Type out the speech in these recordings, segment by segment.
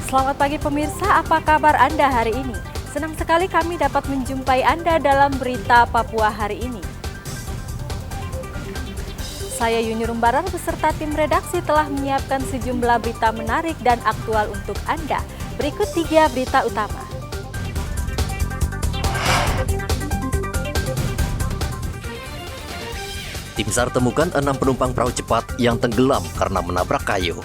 Selamat pagi pemirsa, apa kabar Anda hari ini? Senang sekali kami dapat menjumpai Anda dalam berita Papua hari ini. Saya Yuni Rumbarar beserta tim redaksi telah menyiapkan sejumlah berita menarik dan aktual untuk Anda. Berikut 3 berita utama. Tim SAR temukan 6 penumpang perahu cepat yang tenggelam karena menabrak kayu.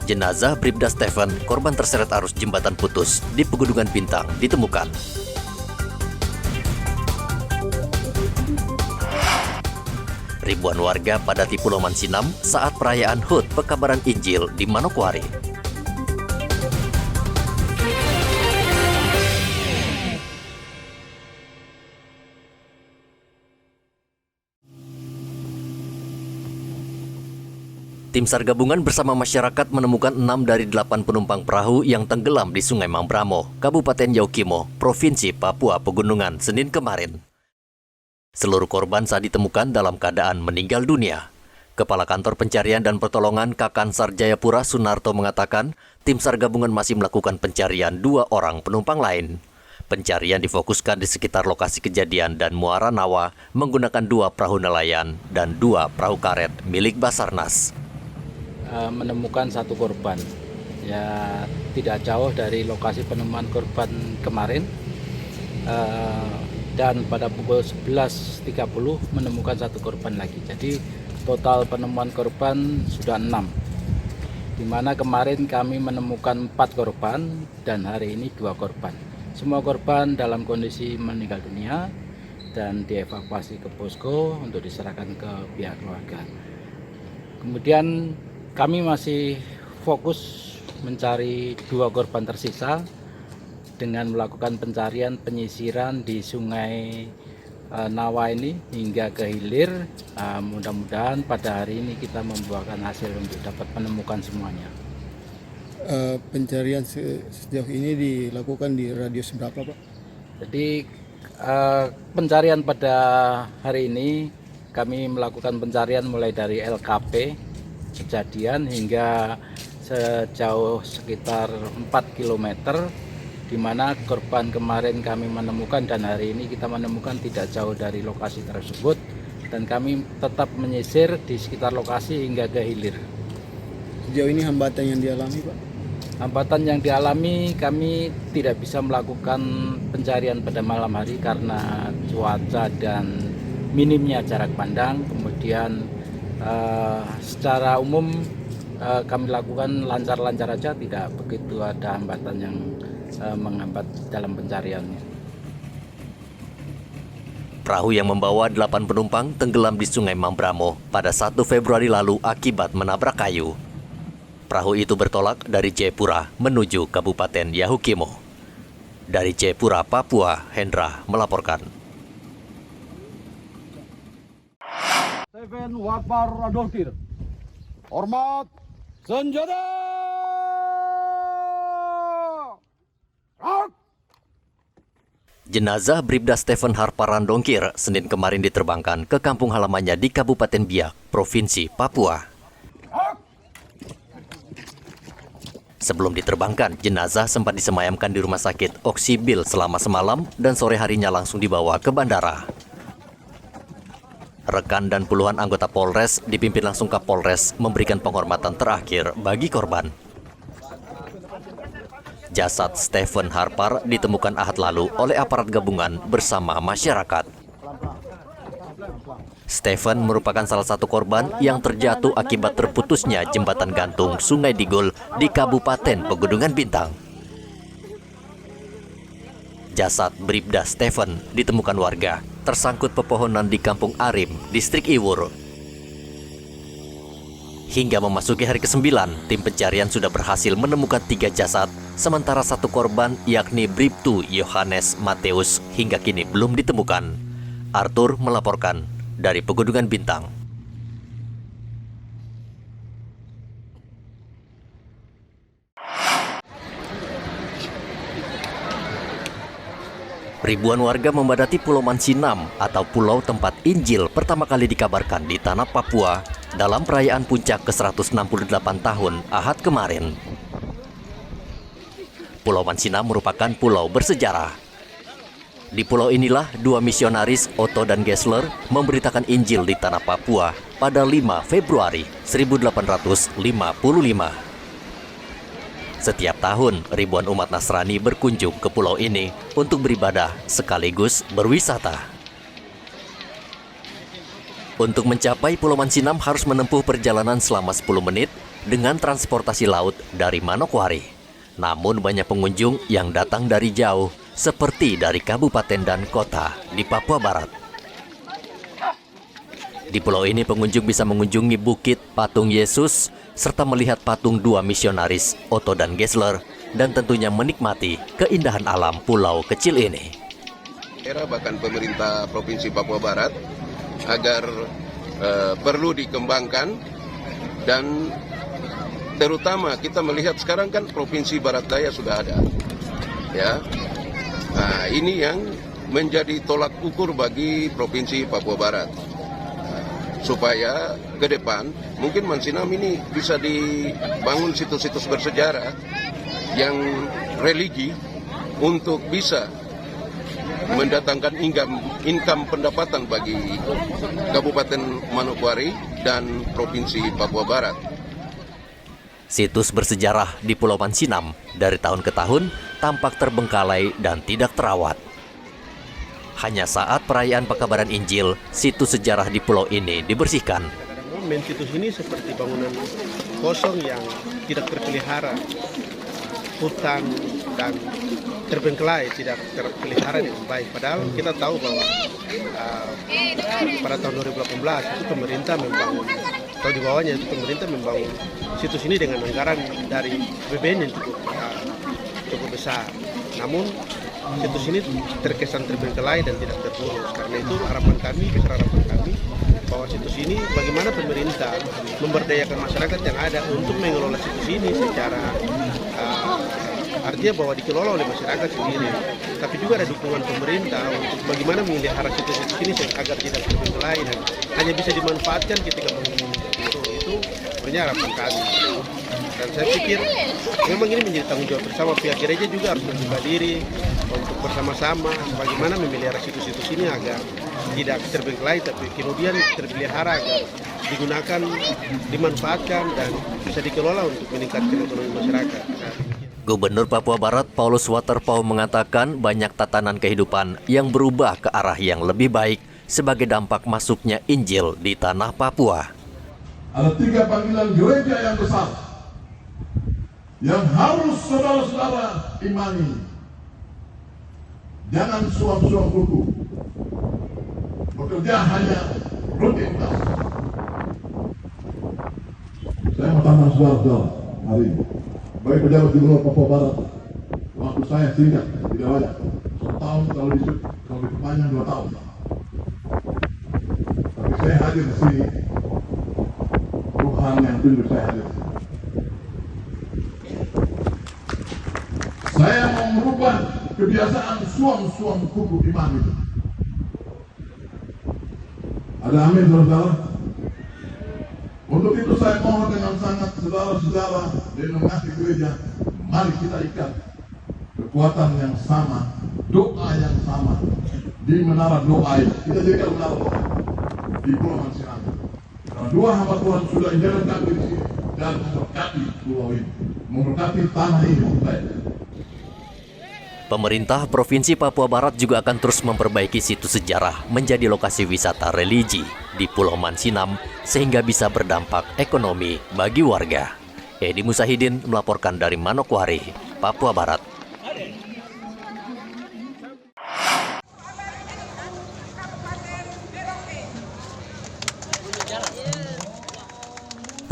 Jenazah Bribda Stephen, korban terseret arus jembatan putus di Pegunungan Bintang, ditemukan. Ribuan warga padati Pulau Mansinam saat perayaan HUT Pekabaran Injil di Manokwari. Tim SAR gabungan bersama masyarakat menemukan 6 dari 8 penumpang perahu yang tenggelam di Sungai Mambramo, Kabupaten Yaukimo, Provinsi Papua Pegunungan, Senin kemarin. Seluruh korban saat ditemukan dalam keadaan meninggal dunia. Kepala Kantor Pencarian dan Pertolongan Kakansar Jayapura Sunarto mengatakan, tim SAR gabungan masih melakukan pencarian 2 orang penumpang lain. Pencarian difokuskan di sekitar lokasi kejadian dan muara Nawa menggunakan 2 perahu nelayan dan 2 perahu karet milik Basarnas. Menemukan 1 korban, ya tidak jauh dari lokasi penemuan korban kemarin, dan pada pukul 11.30 menemukan 1 korban lagi. Jadi total penemuan korban sudah 6, di mana kemarin kami menemukan 4 korban dan hari ini 2 korban. Semua korban dalam kondisi meninggal dunia dan dievakuasi ke posko untuk diserahkan ke pihak keluarga. Kemudian kami masih fokus mencari 2 korban tersisa dengan melakukan pencarian penyisiran di Sungai Nawa ini hingga ke hilir. Mudah-mudahan pada hari ini kita membuahkan hasil untuk dapat menemukan semuanya. Pencarian sejauh ini dilakukan di radius berapa, Pak? Jadi pencarian pada hari ini kami melakukan pencarian mulai dari LKP kejadian hingga sejauh sekitar 4 km, di mana korban kemarin kami menemukan dan hari ini kita menemukan tidak jauh dari lokasi tersebut, dan kami tetap menyisir di sekitar lokasi hingga ke hilir. Sejauh ini hambatan yang dialami, Pak? Hambatan yang dialami, kami tidak bisa melakukan pencarian pada malam hari karena cuaca dan minimnya jarak pandang. Kemudian secara umum kami lakukan lancar-lancar aja, tidak begitu ada hambatan yang menghambat dalam pencariannya. Perahu yang membawa 8 penumpang tenggelam di Sungai Mambramo pada 1 Februari lalu akibat menabrak kayu. Perahu itu bertolak dari Jayapura menuju Kabupaten Yaukimo. Dari Jayapura, Papua, Hendra melaporkan. Stephen Warbar Radolkir. Hormat senjata. Rak. Jenazah Bribda Stephen Harparandongkir Senin kemarin diterbangkan ke kampung halamannya di Kabupaten Biak, Provinsi Papua. Sebelum diterbangkan, jenazah sempat disemayamkan di rumah sakit Oksibil selama semalam dan sore harinya langsung dibawa ke bandara. Rekan dan puluhan anggota Polres dipimpin langsung Kapolres memberikan penghormatan terakhir bagi korban. Jasad Stephen Harpar ditemukan Ahad lalu oleh aparat gabungan bersama masyarakat. Stephen merupakan salah satu korban yang terjatuh akibat terputusnya jembatan gantung Sungai Digul di Kabupaten Pegunungan Bintang. Jasad Bribda Stephen ditemukan warga tersangkut pepohonan di Kampung Arim, Distrik Iwur. Hingga memasuki hari ke-9, tim pencarian sudah berhasil menemukan 3 jasad, sementara 1 korban yakni Bribtu Yohanes Mateus hingga kini belum ditemukan. Arthur melaporkan dari Pegunungan Bintang. Ribuan warga membadati Pulau Mansinam atau pulau tempat Injil pertama kali dikabarkan di tanah Papua dalam perayaan puncak ke-168 tahun Ahad kemarin. Pulau Mansinam merupakan pulau bersejarah. Di pulau inilah dua misionaris, Otto dan Gessler, memberitakan Injil di tanah Papua pada 5 Februari 1855. Setiap tahun, ribuan umat Nasrani berkunjung ke pulau ini untuk beribadah sekaligus berwisata. Untuk mencapai Pulau Mansinam harus menempuh perjalanan selama 10 menit dengan transportasi laut dari Manokwari. Namun banyak pengunjung yang datang dari jauh, seperti dari kabupaten dan kota di Papua Barat. Di pulau ini pengunjung bisa mengunjungi bukit patung Yesus, serta melihat patung dua misionaris, Otto dan Gessler, dan tentunya menikmati keindahan alam pulau kecil ini. Bahkan pemerintah Provinsi Papua Barat agar perlu dikembangkan, dan terutama kita melihat sekarang kan Provinsi Barat Daya sudah ada, ya. Nah, ini yang menjadi tolak ukur bagi Provinsi Papua Barat, supaya ke depan mungkin Mansinam ini bisa dibangun situs-situs bersejarah yang religi untuk bisa mendatangkan income pendapatan bagi Kabupaten Manokwari dan Provinsi Papua Barat. Situs bersejarah di Pulau Mansinam dari tahun ke tahun tampak terbengkalai dan tidak terawat. Hanya saat perayaan pekabaran Injil, situs sejarah di pulau ini dibersihkan. Main situs ini seperti bangunan kosong yang tidak terpelihara, hutan dan terbengkalai, tidak terpelihara dengan baik. Padahal kita tahu bahwa pada tahun 2018 itu pemerintah membangun, atau di bawahnya itu pemerintah membangun situs ini dengan anggaran dari BPN yang cukup besar. Namun situs ini terkesan terbengkalai dan tidak terurus. Karena itu harapan kami bahwa situs ini bagaimana pemerintah memberdayakan masyarakat yang ada untuk mengelola situs ini secara artinya bahwa dikelola oleh masyarakat sendiri, tapi juga ada dukungan pemerintah untuk bagaimana memelihara situs-situs ini agar tidak terbengkalai dan hanya bisa dimanfaatkan ketika mengunjungi itu sebenarnya harapan kami. Dan saya pikir memang ini menjadi tanggung jawab bersama, pihak gereja juga harus membuka diri untuk bersama-sama bagaimana memelihara situs-situs ini agar tidak terbengkalai tapi kemudian terpelihara, agar digunakan, dimanfaatkan dan bisa dikelola untuk meningkatkan ekonomi masyarakat. Gubernur Papua Barat Paulus Waterpauw mengatakan banyak tatanan kehidupan yang berubah ke arah yang lebih baik sebagai dampak masuknya Injil di tanah Papua. Ada 3 panggilan gereja yang besar yang harus saudara-saudara imani. Jangan suap-suap buku, bekerja hanya rutinitas. Saya mau tanya saudara-saudara hari ini, baik pejabat gubernur Papua Barat, waktu saya singkat, tidak banyak, 1 tahun kalau diperpanjang 2 tahun. Tapi saya hadir di sini, Tuhan yang tunjuk saya hadir. Saya mau merubah kebiasaan suam-suam kuku iman itu. Ada amin, saudara-saudara? Untuk itu saya mohon dengan sangat saudara-saudara denominasi gereja, mari kita ikat kekuatan yang sama, doa yang sama di menara doa ini. Kita jadikan menara doa di Pulau Mansinam. Karena 2 hamba Tuhan sudah menjalankan di sini dan memberkati pulau ini, memberkati tanah ini. Pemerintah Provinsi Papua Barat juga akan terus memperbaiki situs sejarah menjadi lokasi wisata religi di Pulau Mansinam sehingga bisa berdampak ekonomi bagi warga. Edi Musahidin melaporkan dari Manokwari, Papua Barat.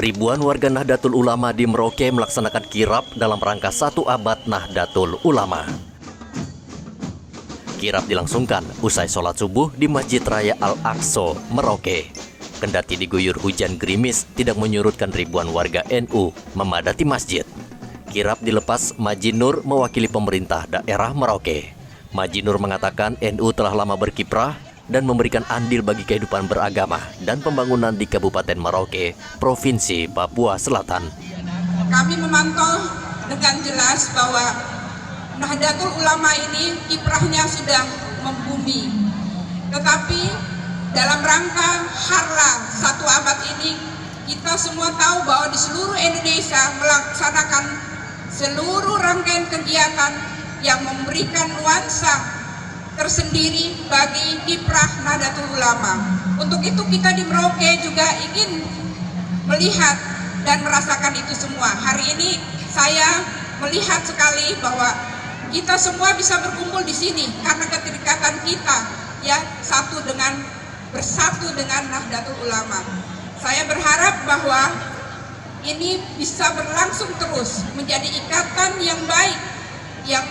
Ribuan warga Nahdlatul Ulama di Merauke melaksanakan kirap dalam rangka 1 abad Nahdlatul Ulama. Kirap dilangsungkan usai sholat subuh di Masjid Raya Al-Aqsa, Merauke. Kendati diguyur hujan gerimis, tidak menyurutkan ribuan warga NU memadati masjid. Kirap dilepas Maji Nur mewakili pemerintah daerah Merauke. Maji Nur mengatakan NU telah lama berkiprah, dan memberikan andil bagi kehidupan beragama dan pembangunan di Kabupaten Merauke, Provinsi Papua Selatan. Kami memantau dengan jelas bahwa Nahdlatul Ulama ini kiprahnya sudah membumi. Tetapi dalam rangka Harla 1 abad ini, kita semua tahu bahwa di seluruh Indonesia melaksanakan seluruh rangkaian kegiatan yang memberikan nuansa tersendiri bagi kiprah Nahdlatul Ulama. Untuk itu kita di Merauke juga ingin melihat dan merasakan itu semua. Hari ini saya melihat sekali bahwa kita semua bisa berkumpul di sini karena keterikatan kita ya bersatu dengan Nahdlatul Ulama. Saya berharap bahwa ini bisa berlangsung terus menjadi ikatan yang baik yang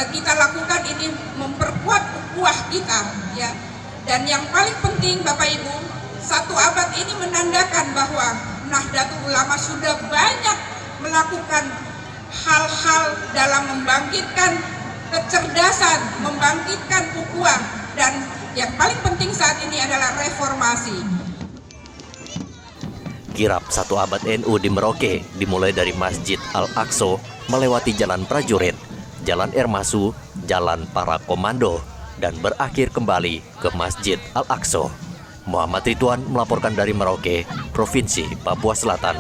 kita lakukan ini memperkuat ukhuwah kita ya. Dan yang paling penting Bapak Ibu, 1 abad ini menandakan bahwa Nahdlatul Ulama sudah banyak melakukan hal-hal dalam membangkitkan kecerdasan, membangkitkan ukhuwah, dan yang paling penting saat ini adalah reformasi. Kirap 1 abad NU di Merauke dimulai dari Masjid Al-Aqsa, melewati Jalan Prajurit, Jalan Ermasu, Jalan Para Komando, dan berakhir kembali ke Masjid Al-Aqsa. Muhammad Ridwan melaporkan dari Merauke, Provinsi Papua Selatan.